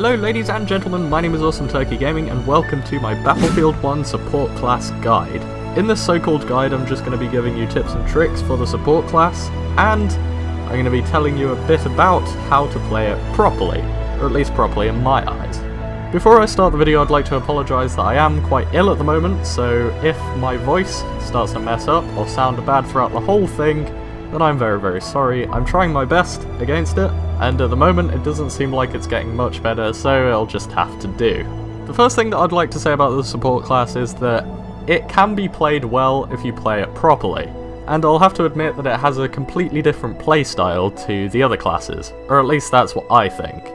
Hello ladies and gentlemen, my name is Awesome Turkey Gaming and welcome to my Battlefield 1 support class guide. In this so-called guide I'm just going to be giving you tips and tricks for the support class, and I'm going to be telling you a bit about how to play it properly, or at least properly in my eyes. Before I start the video I'd like to apologise that I am quite ill at the moment, so if my voice starts to mess up or sound bad throughout the whole thing, then I'm very sorry. I'm trying my best against it, and at the moment it doesn't seem like it's getting much better, so it'll just have to do. The first thing that I'd like to say about the support class is that it can be played well if you play it properly, and I'll have to admit that it has a completely different playstyle to the other classes, or at least that's what I think.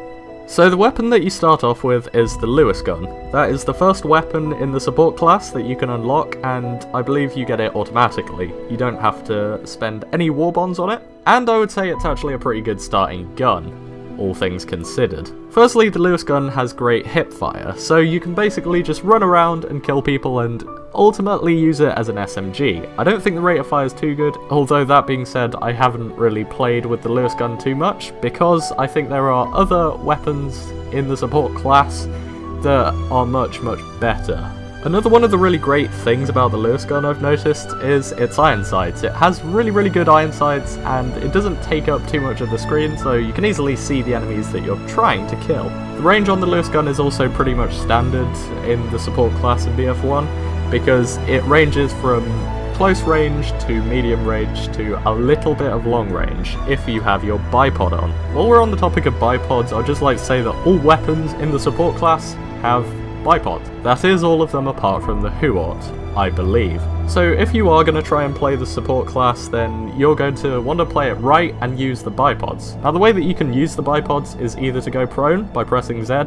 So the weapon that you start off with is the Lewis gun. That is the first weapon in the support class that you can unlock, and I believe you get it automatically. You don't have to spend any war bonds on it, and I would say it's actually a pretty good starting gun, all things considered. Firstly, the Lewis gun has great hip fire, so you can basically just run around and kill people and ultimately use it as an SMG. I don't think the rate of fire is too good, although that being said I haven't really played with the Lewis gun too much, because I think there are other weapons in the support class that are much better. Another one of the really great things about the Lewis gun I've noticed is its iron sights. It has really good iron sights, and it doesn't take up too much of the screen, so you can easily see the enemies that you're trying to kill. The range on the Lewis gun is also pretty much standard in the support class in BF1, because it ranges from close range to medium range to a little bit of long range if you have your bipod on. While we're on the topic of bipods, I'd just like to say that all weapons in the support class have bipod. That is all of them apart from the TheATG, I believe. So if you are going to try and play the support class, then you're going to want to play it right and use the bipods. Now the way that you can use the bipods is either to go prone by pressing Z,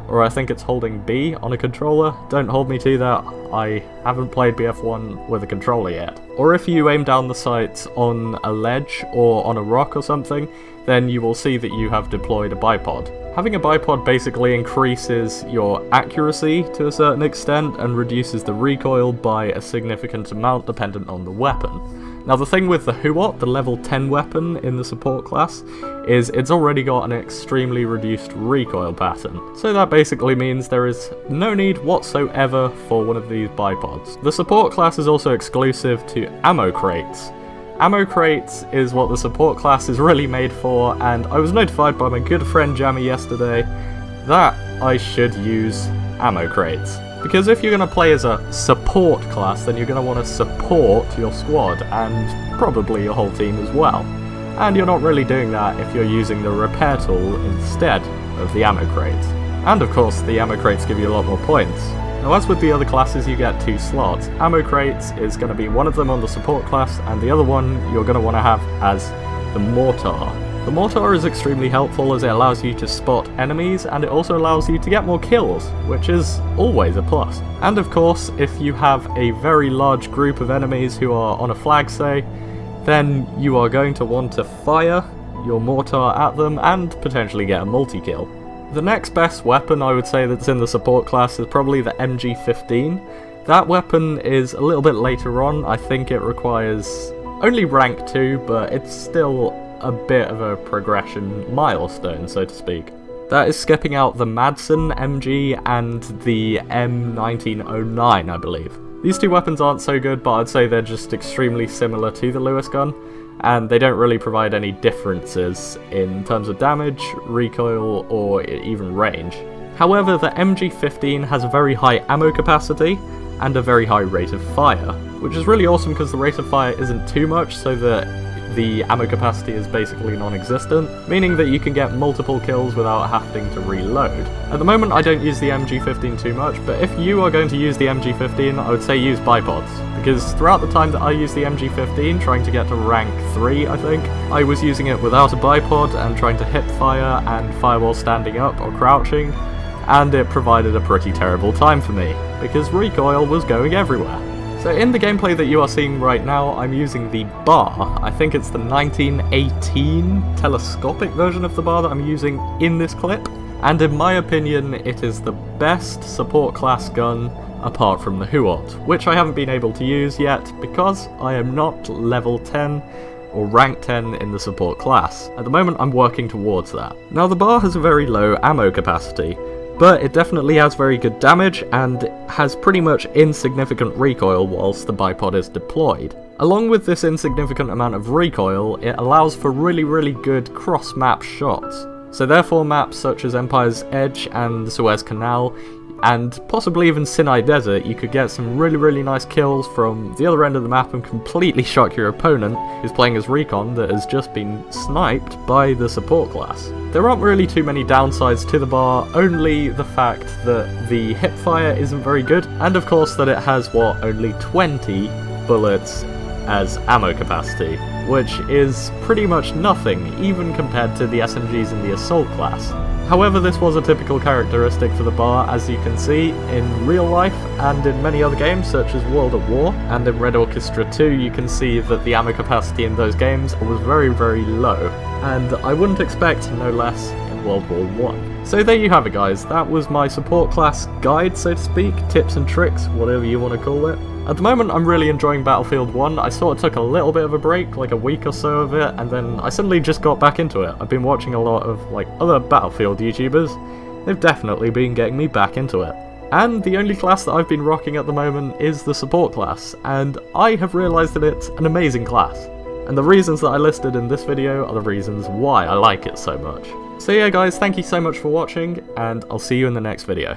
or I think it's holding B on a controller. Don't hold me to that, I haven't played BF1 with a controller yet. Or if you aim down the sights on a ledge or on a rock or something, then you will see that you have deployed a bipod. Having a bipod basically increases your accuracy to a certain extent and reduces the recoil by a significant amount dependent on the weapon. Now the thing with the TheATG, the level 10 weapon in the support class, is it's already got an extremely reduced recoil pattern. So that basically means there is no need whatsoever for one of these bipods. The support class is also exclusive to ammo crates. Ammo crates is what the support class is really made for, and I was notified by my good friend Jammy yesterday that I should use ammo crates. Because if you're going to play as a support class, then you're going to want to support your squad, and probably your whole team as well. And you're not really doing that if you're using the repair tool instead of the ammo crates. And of course, the ammo crates give you a lot more points. Now as with the other classes, you get 2 slots. Ammo crates is going to be one of them on the support class, and the other one you're going to want to have as the mortar. The mortar is extremely helpful as it allows you to spot enemies, and it also allows you to get more kills, which is always a plus. And of course, if you have a very large group of enemies who are on a flag, say, then you are going to want to fire your mortar at them and potentially get a multi-kill. The next best weapon I would say that's in the support class is probably the MG15. That weapon is a little bit later on. I think it requires only rank 2, but it's still a bit of a progression milestone, so to speak. That is skipping out the Madsen MG and the M1909, I believe. These 2 weapons aren't so good, but I'd say they're just extremely similar to the Lewis gun, and they don't really provide any differences in terms of damage, recoil, or even range. However, the MG15 has a very high ammo capacity and a very high rate of fire, which is really awesome because the rate of fire isn't too much, so that the ammo capacity is basically non-existent, meaning that you can get multiple kills without having to reload. At the moment I don't use the MG15 too much, but if you are going to use the MG15, I would say use bipods, because throughout the time that I used the MG15, trying to get to rank 3 I think, I was using it without a bipod and trying to hip fire and fire while standing up or crouching, and it provided a pretty terrible time for me, because recoil was going everywhere. So in the gameplay that you are seeing right now, I'm using the bar. I think it's the 1918 telescopic version of the bar that I'm using in this clip, and in my opinion it is the best support class gun apart from the TheATG, which I haven't been able to use yet because I am not level 10, or rank 10 in the support class. At the moment I'm working towards that. Now the bar has a very low ammo capacity, but it definitely has very good damage and has pretty much insignificant recoil whilst the bipod is deployed. Along with this insignificant amount of recoil, it allows for really good cross-map shots. So therefore maps such as Empire's Edge and the Suez Canal, and possibly even Sinai Desert, you could get some really nice kills from the other end of the map and completely shock your opponent who's playing as Recon that has just been sniped by the support class. There aren't really too many downsides to the bar, only the fact that the hipfire isn't very good, and of course that it has, only 20 bullets as ammo capacity, which is pretty much nothing, even compared to the SMGs in the Assault class. However, this was a typical characteristic for the bar, as you can see in real life and in many other games such as World at War, and in Red Orchestra 2 you can see that the ammo capacity in those games was very low, and I wouldn't expect no less in World War 1. So there you have it guys, that was my support class guide, so to speak, tips and tricks, whatever you want to call it. At the moment I'm really enjoying Battlefield 1, I sort of took a little bit of a break, like a week or so of it, and then I suddenly just got back into it. I've been watching a lot of other Battlefield YouTubers, they've definitely been getting me back into it. And the only class that I've been rocking at the moment is the support class, and I have realised that it's an amazing class. And the reasons that I listed in this video are the reasons why I like it so much. So yeah guys, thank you so much for watching, and I'll see you in the next video.